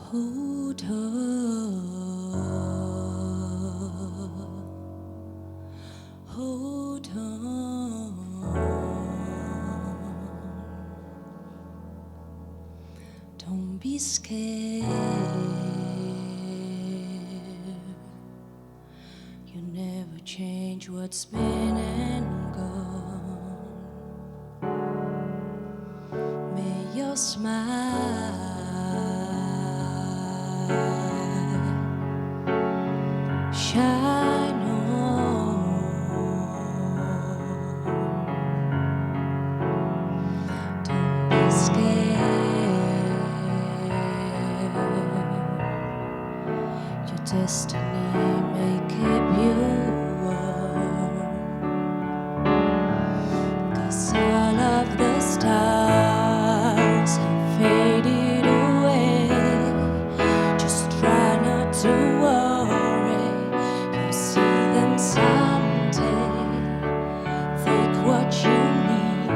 Hold on, hold on. Don't be scared. You never change what's been and gone. May your smile shine on. Don't be scared. Your destiny may keep you warm, 'cause all of the stars have faded away. Just try not to worry, you'll see them someday. Take what you need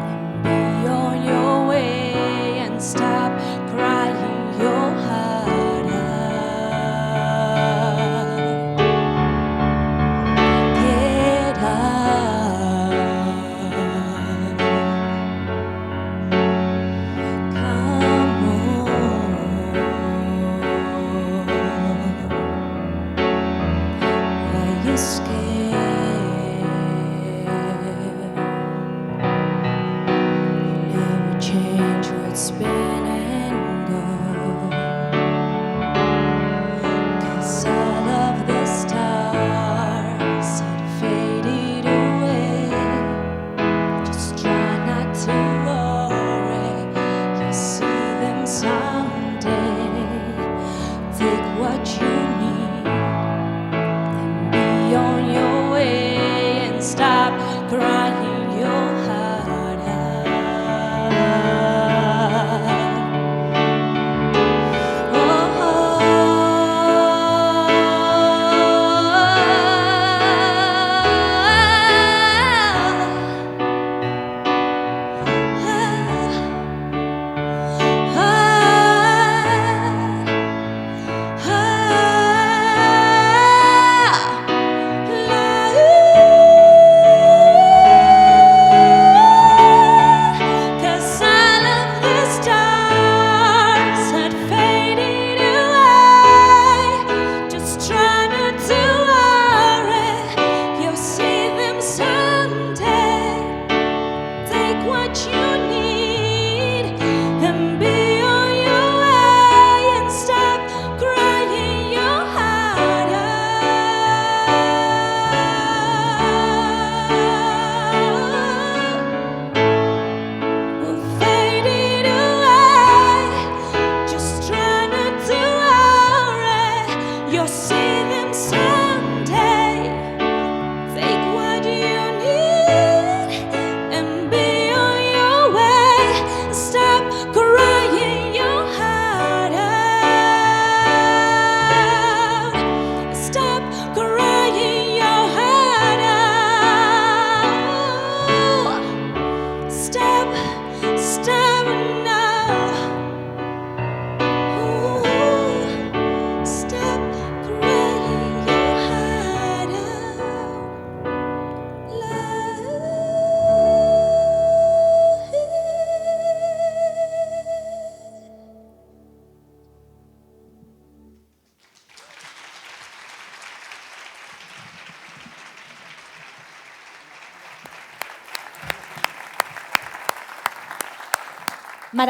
and be on your way, and stop crying your heart out. Get up, come on. Are you scared? Never change what's been